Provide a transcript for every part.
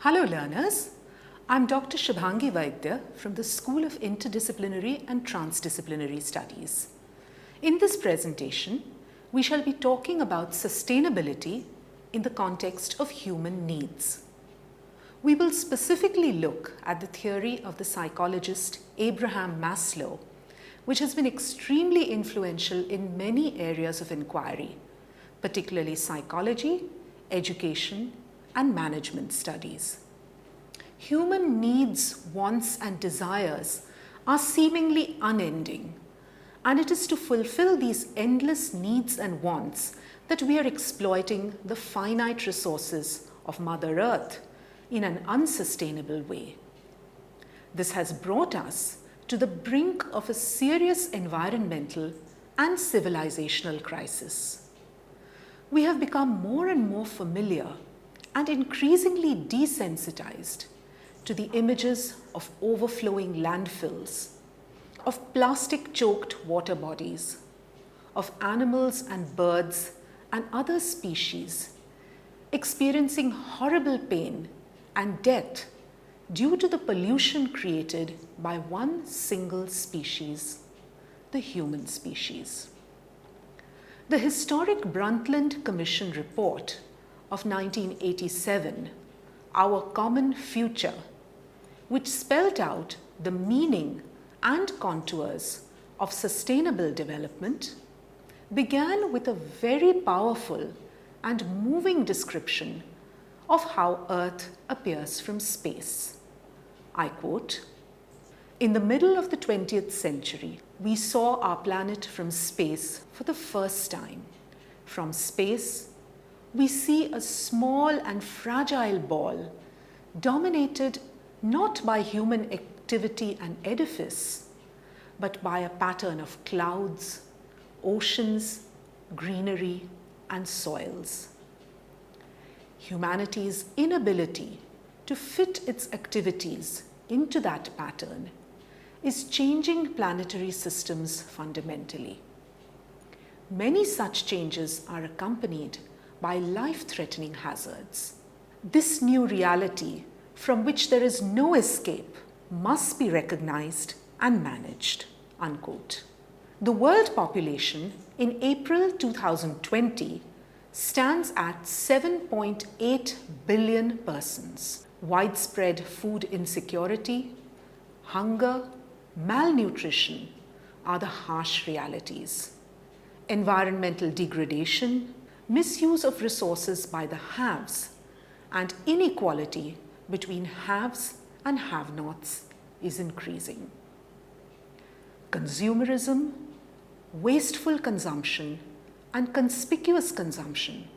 Hello learners, I'm Dr. Shubhangi Vaidya from the School of Interdisciplinary and Transdisciplinary Studies. In this presentation, we shall be talking about sustainability in the context of human needs. We will specifically look at the theory of the psychologist Abraham Maslow, which has been extremely influential in many areas of inquiry, particularly psychology, education, and management studies. Human needs, wants, and desires are seemingly unending, and it is to fulfill these endless needs and wants that we are exploiting the finite resources of Mother Earth in an unsustainable way. This has brought us to the brink of a serious environmental and civilizational crisis. We have become more and more familiar and increasingly desensitized to the images of overflowing landfills, of plastic-choked water bodies, of animals and birds and other species experiencing horrible pain and death due to the pollution created by one single species, the human species. The historic Brundtland Commission report of 1987, Our Common Future, which spelled out the meaning and contours of sustainable development, began with a very powerful and moving description of how Earth appears from space. I quote, "In the middle of the 20th century, we saw our planet from space for the first time. From space, we see a small and fragile ball dominated not by human activity and edifice, but by a pattern of clouds, oceans, greenery, and soils. Humanity's inability to fit its activities into that pattern is changing planetary systems fundamentally. Many such changes are accompanied by life-threatening hazards. This new reality, from which there is no escape, must be recognized and managed." Unquote. The world population in April 2020 stands at 7.8 billion persons. Widespread food insecurity, hunger, malnutrition are the harsh realities. Environmental degradation, misuse of resources by the haves, and inequality between haves and have-nots is increasing. Consumerism, wasteful consumption, and conspicuous consumption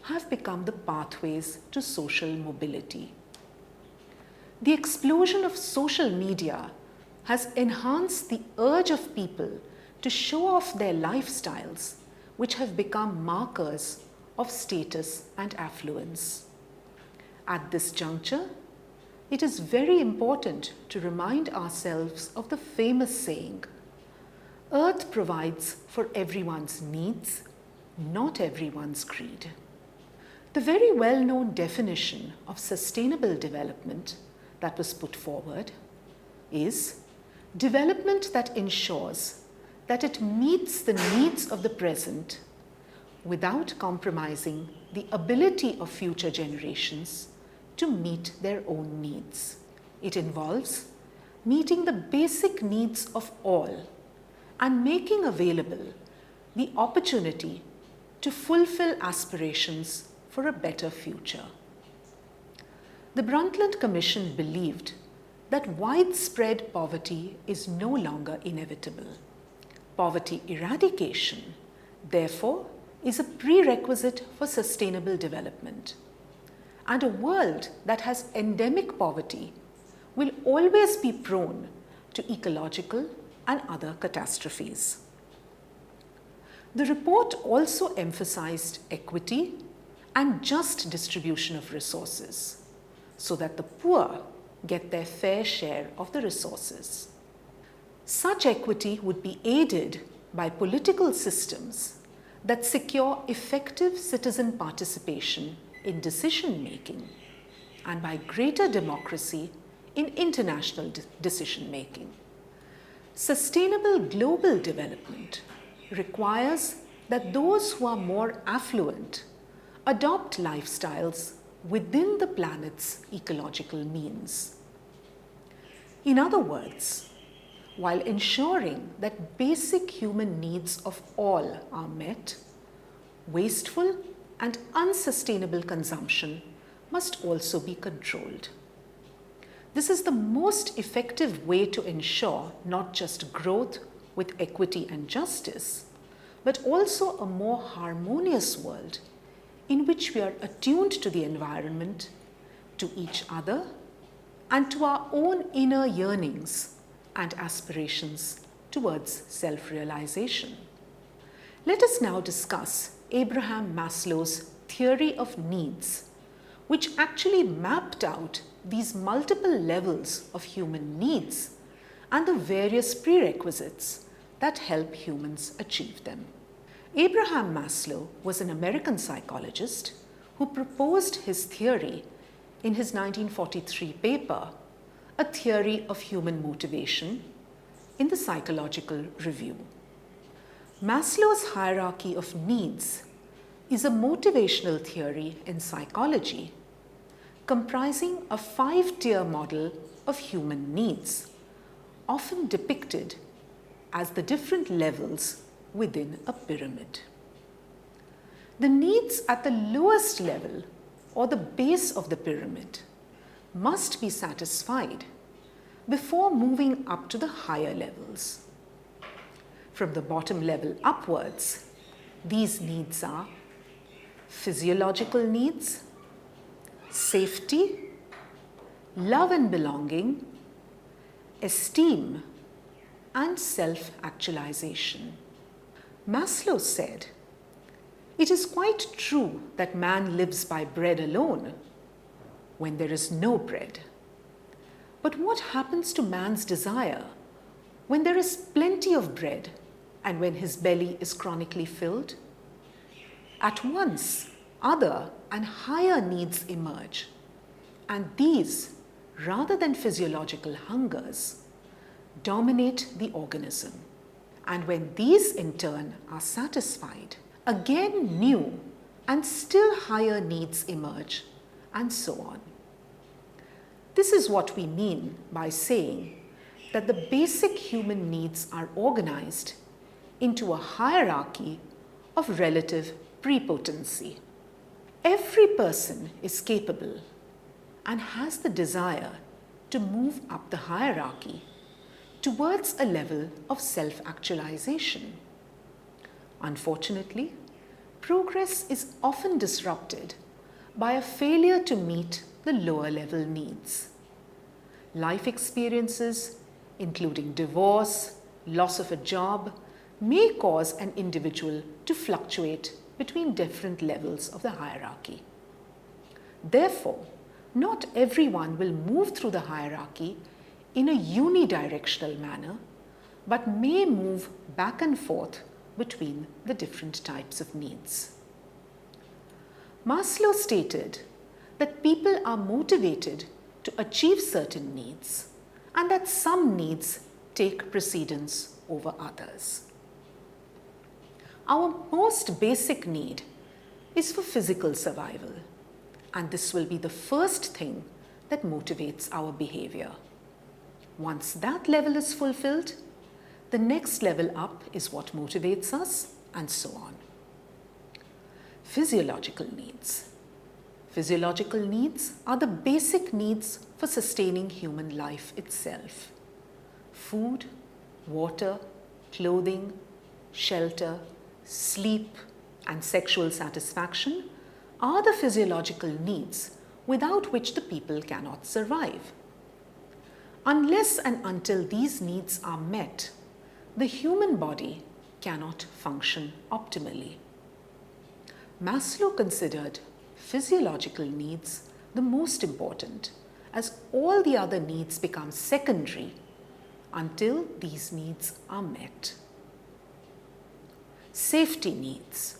have become the pathways to social mobility. The explosion of social media has enhanced the urge of people to show off their lifestyles, which have become markers of status and affluence. At this juncture, it is very important to remind ourselves of the famous saying, "Earth provides for everyone's needs, not everyone's greed." The very well-known definition of sustainable development that was put forward is development that ensures that it meets the needs of the present without compromising the ability of future generations to meet their own needs. It involves meeting the basic needs of all and making available the opportunity to fulfill aspirations for a better future. The Brundtland Commission believed that widespread poverty is no longer inevitable. Poverty eradication, therefore, is a prerequisite for sustainable development. And a world that has endemic poverty will always be prone to ecological and other catastrophes. The report also emphasized equity and just distribution of resources so that the poor get their fair share of the resources. Such equity would be aided by political systems that secure effective citizen participation in decision-making and by greater democracy in international decision making. Sustainable global development requires that those who are more affluent adopt lifestyles within the planet's ecological means. In other words, while ensuring that basic human needs of all are met, wasteful and unsustainable consumption must also be controlled. This is the most effective way to ensure not just growth with equity and justice, but also a more harmonious world in which we are attuned to the environment, to each other, and to our own inner yearnings and aspirations towards self-realization. Let us now discuss Abraham Maslow's theory of needs, which actually mapped out these multiple levels of human needs and the various prerequisites that help humans achieve them. Abraham Maslow was an American psychologist who proposed his theory in his 1943 paper, A Theory of Human Motivation, in the Psychological Review. Maslow's hierarchy of needs is a motivational theory in psychology comprising a 5-tier model of human needs, often depicted as the different levels within a pyramid. The needs at the lowest level, or the base of the pyramid, must be satisfied before moving up to the higher levels. From the bottom level upwards, these needs are physiological needs, safety, love and belonging, esteem, and self-actualization. Maslow said, "It is quite true that man lives by bread alone when there is no bread. But what happens to man's desire when there is plenty of bread and when his belly is chronically filled? At once, other and higher needs emerge, and these, rather than physiological hungers, dominate the organism. And when these in turn are satisfied, again new and still higher needs emerge, and so on." This is what we mean by saying that the basic human needs are organized into a hierarchy of relative prepotency. Every person is capable and has the desire to move up the hierarchy towards a level of self-actualization. Unfortunately, progress is often disrupted by a failure to meet the lower level needs. Life experiences, including divorce, loss of a job, may cause an individual to fluctuate between different levels of the hierarchy. Therefore, not everyone will move through the hierarchy in a unidirectional manner, but may move back and forth between the different types of needs. Maslow stated that people are motivated to achieve certain needs and that some needs take precedence over others. Our most basic need is for physical survival, and this will be the first thing that motivates our behavior. Once that level is fulfilled, the next level up is what motivates us, and so on. Physiological needs. Physiological needs are the basic needs for sustaining human life itself. Food, water, clothing, shelter, sleep, and sexual satisfaction are the physiological needs without which the people cannot survive. Unless and until these needs are met, the human body cannot function optimally. Maslow considered physiological needs the most important, as all the other needs become secondary until these needs are met. Safety needs.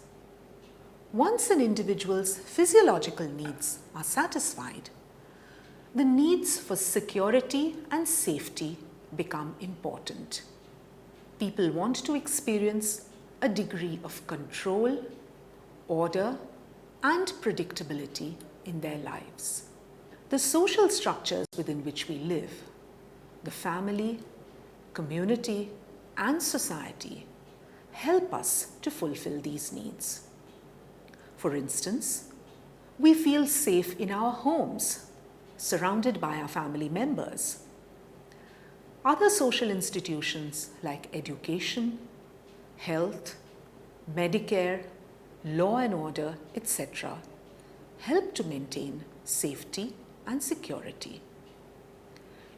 Once an individual's physiological needs are satisfied, the needs for security and safety become important. People want to experience a degree of control, order, and predictability in their lives. The social structures within which we live, the family, community, and society help us to fulfill these needs. For instance, we feel safe in our homes, surrounded by our family members. Other social institutions like education, health, Medicare, law and order, etc., help to maintain safety and security.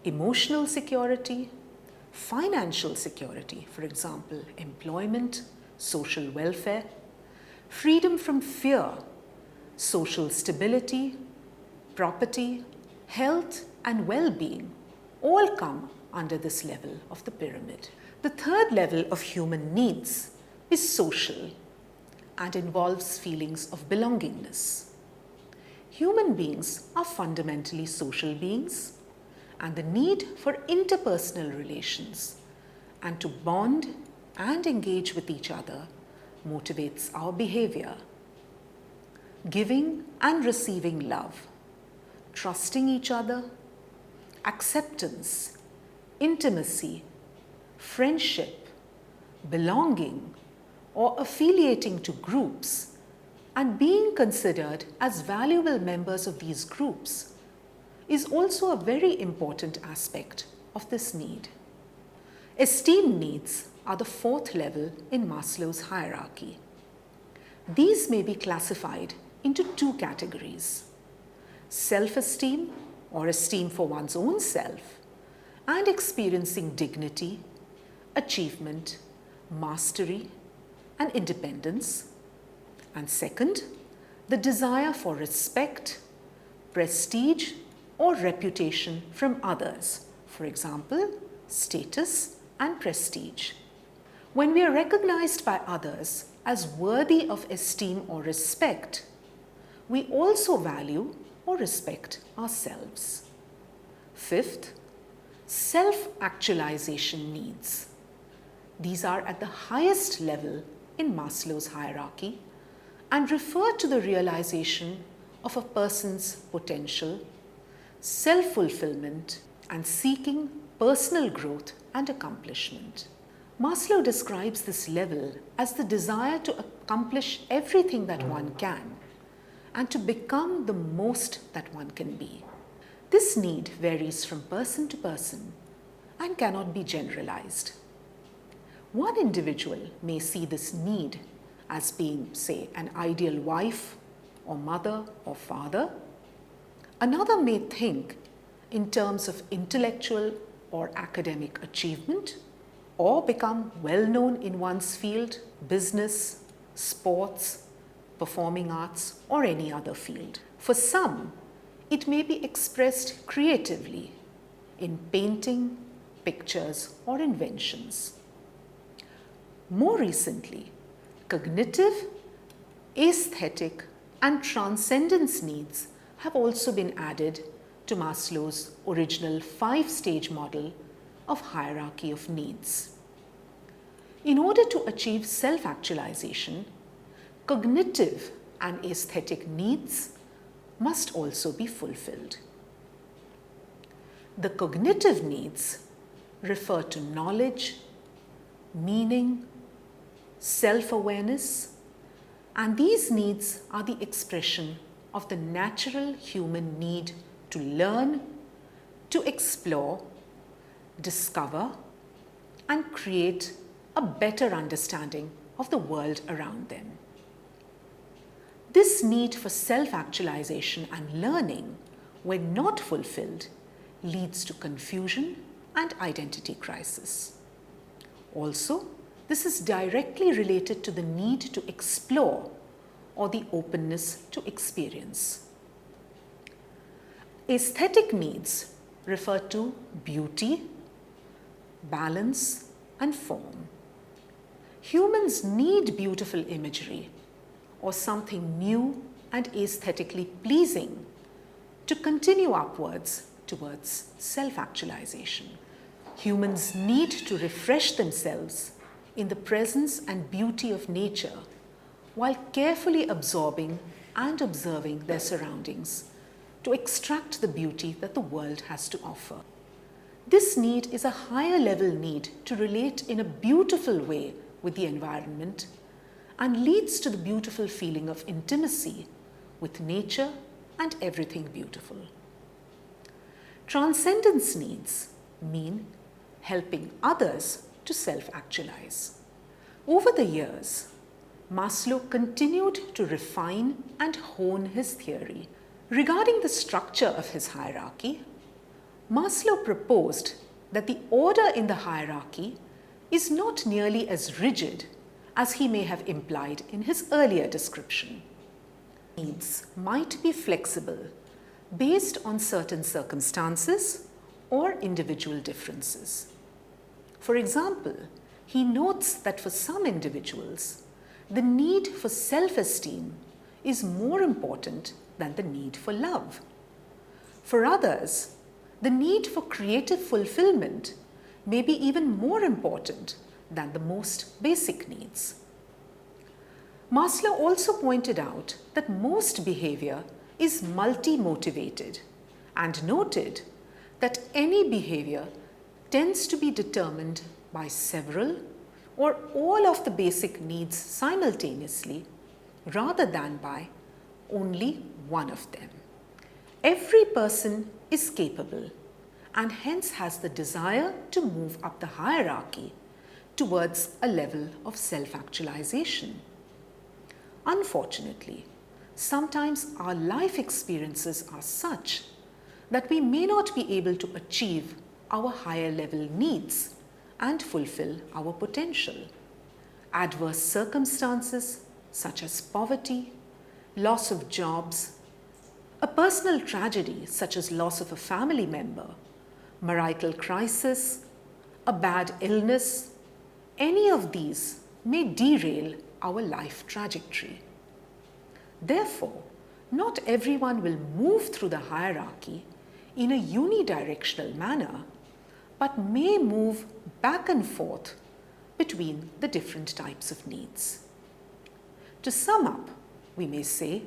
Emotional security, financial security, for example, employment, social welfare, freedom from fear, social stability, property, health, and well-being all come under this level of the pyramid. The third level of human needs is social and involves feelings of belongingness. Human beings are fundamentally social beings, and the need for interpersonal relations and to bond and engage with each other motivates our behavior. Giving and receiving love, trusting each other, acceptance, intimacy, friendship, belonging, or affiliating to groups, and being considered as valuable members of these groups is also a very important aspect of this need. Esteem needs are the fourth level in Maslow's hierarchy. These may be classified into two categories: self-esteem or esteem for one's own self, and experiencing dignity, achievement, mastery, and independence. And second, the desire for respect, prestige, or reputation from others, for example, status and prestige. When we are recognized by others as worthy of esteem or respect, we also value or respect ourselves. Fifth, self-actualization needs. These are at the highest level in Maslow's hierarchy and refer to the realization of a person's potential, self-fulfillment, and seeking personal growth and accomplishment. Maslow describes this level as the desire to accomplish everything that one can and to become the most that one can be. This need varies from person to person and cannot be generalized. One individual may see this need as being, say, an ideal wife or mother or father. Another may think in terms of intellectual or academic achievement, or become well known in one's field, business, sports, performing arts, or any other field. For some, it may be expressed creatively in painting, pictures, or inventions. More recently, cognitive, aesthetic, and transcendence needs have also been added to Maslow's original 5-stage model of hierarchy of needs. In order to achieve self-actualization, cognitive and aesthetic needs must also be fulfilled. The cognitive needs refer to knowledge, meaning, self-awareness, and these needs are the expression of the natural human need to learn, to explore, discover, and create a better understanding of the world around them. This need for self-actualization and learning, when not fulfilled, leads to confusion and identity crisis. Also, this is directly related to the need to explore or the openness to experience. Aesthetic needs refer to beauty, balance, and form. Humans need beautiful imagery or something new and aesthetically pleasing to continue upwards towards self-actualization. Humans need to refresh themselves in the presence and beauty of nature while carefully absorbing and observing their surroundings to extract the beauty that the world has to offer. This need is a higher level need to relate in a beautiful way with the environment and leads to the beautiful feeling of intimacy with nature and everything beautiful. Transcendence needs mean helping others to self-actualize. Over the years, Maslow continued to refine and hone his theory. Regarding the structure of his hierarchy, Maslow proposed that the order in the hierarchy is not nearly as rigid as he may have implied in his earlier description. Needs might be flexible based on certain circumstances or individual differences. For example, he notes that for some individuals, the need for self-esteem is more important than the need for love. For others, the need for creative fulfillment may be even more important than the most basic needs. Maslow also pointed out that most behavior is multi-motivated and noted that any behavior tends to be determined by several or all of the basic needs simultaneously rather than by only one of them. Every person is capable and hence has the desire to move up the hierarchy towards a level of self-actualization. Unfortunately, sometimes our life experiences are such that we may not be able to achieve our higher level needs and fulfill our potential. Adverse circumstances such as poverty, loss of jobs, a personal tragedy such as loss of a family member, marital crisis, a bad illness, any of these may derail our life trajectory. Therefore, not everyone will move through the hierarchy in a unidirectional manner, but may move back and forth between the different types of needs. To sum up, we may say,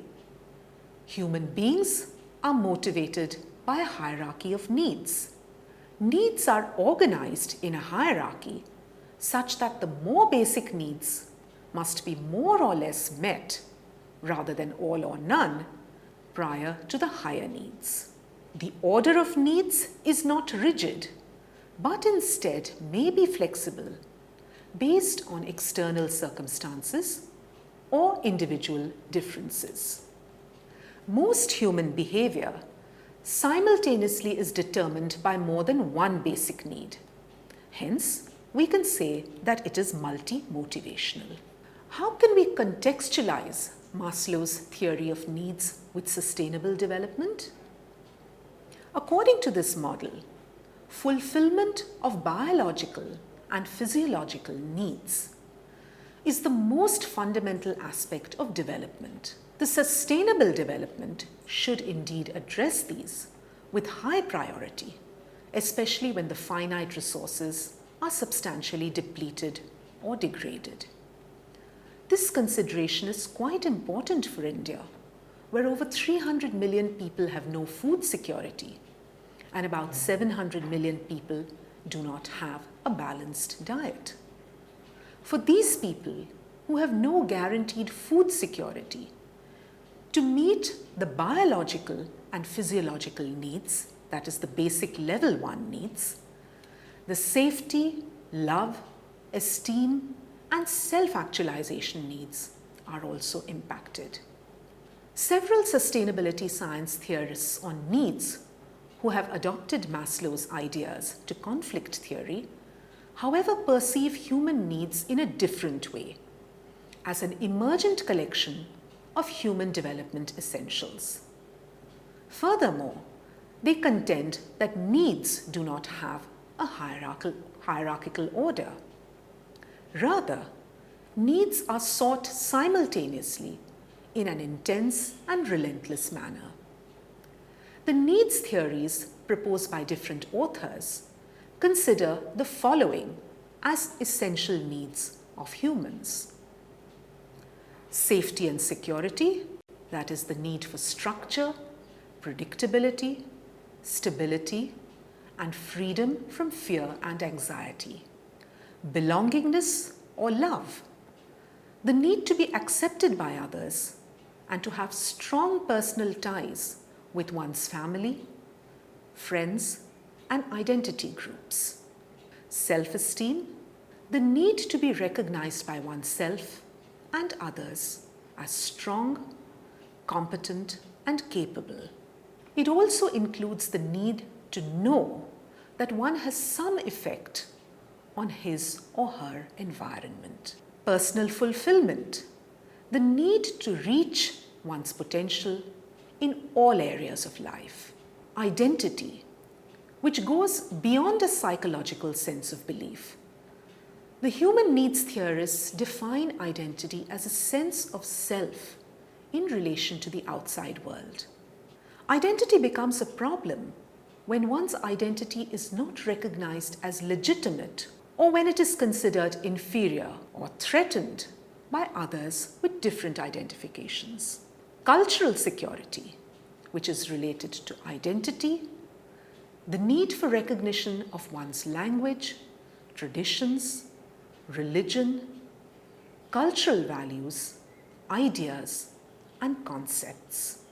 human beings are motivated by a hierarchy of needs. Needs are organized in a hierarchy such that the more basic needs must be more or less met rather than all or none prior to the higher needs. The order of needs is not rigid, but instead may be flexible based on external circumstances or individual differences. Most human behavior simultaneously is determined by more than one basic need. Hence, we can say that it is multi-motivational. How can we contextualize Maslow's theory of needs with sustainable development? According to this model, fulfillment of biological and physiological needs is the most fundamental aspect of development. The sustainable development should indeed address these with high priority, especially when the finite resources are substantially depleted or degraded. This consideration is quite important for India, where over 300 million people have no food security and about 700 million people do not have a balanced diet. For these people who have no guaranteed food security, to meet the biological and physiological needs, that is the basic level 1 needs, the safety, love, esteem, and self-actualization needs are also impacted. Several sustainability science theorists on needs who have adopted Maslow's ideas to conflict theory, however, perceive human needs in a different way, as an emergent collection of human development essentials. Furthermore, they contend that needs do not have a hierarchical order. Rather, needs are sought simultaneously in an intense and relentless manner. The needs theories proposed by different authors consider the following as essential needs of humans. Safety and security, that is the need for structure, predictability, stability, and freedom from fear and anxiety. Belongingness or love, the need to be accepted by others and to have strong personal ties with one's family, friends, and identity groups. Self-esteem, the need to be recognized by oneself and others as strong, competent, and capable. It also includes the need to know that one has some effect on his or her environment. Personal fulfillment, the need to reach one's potential in all areas of life. Identity, which goes beyond a psychological sense of belief. The human needs theorists define identity as a sense of self in relation to the outside world. Identity becomes a problem when one's identity is not recognized as legitimate or when it is considered inferior or threatened by others with different identifications. Cultural security, which is related to identity, the need for recognition of one's language, traditions, religion, cultural values, ideas, and concepts.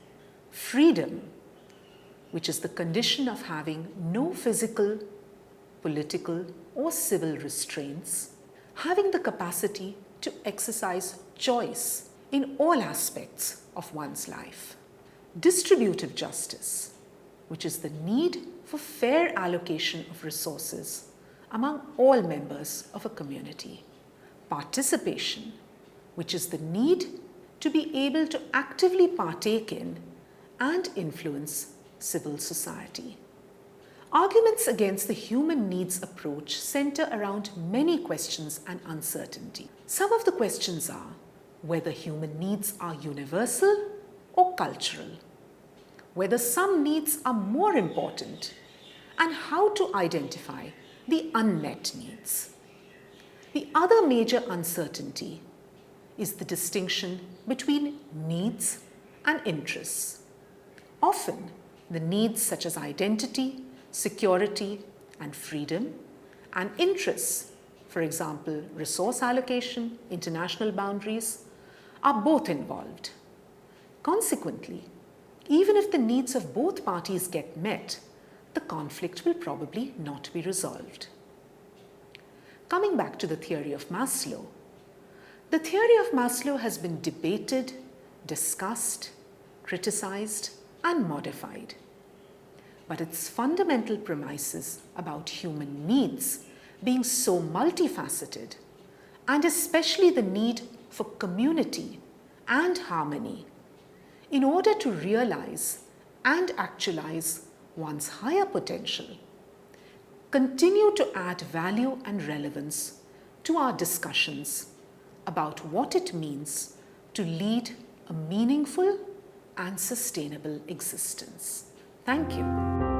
Freedom, which is the condition of having no physical, political, or civil restraints, having the capacity to exercise choice in all aspects of one's life. Distributive justice, which is the need for fair allocation of resources among all members of a community. Participation, which is the need to be able to actively partake in and influence civil society. Arguments against the human needs approach center around many questions and uncertainty. Some of the questions are whether human needs are universal or cultural, whether some needs are more important, and how to identify the unmet needs. The other major uncertainty is the distinction between needs and interests. Often, the needs such as identity, security, and freedom, and interests, for example, resource allocation, international boundaries, are both involved. Consequently, even if the needs of both parties get met, the conflict will probably not be resolved. Coming back to the theory of Maslow, the theory of Maslow has been debated, discussed, criticized, and modified. But its fundamental premises about human needs being so multifaceted, and especially the need for community and harmony, in order to realize and actualize one's higher potential, continue to add value and relevance to our discussions about what it means to lead a meaningful and sustainable existence. Thank you.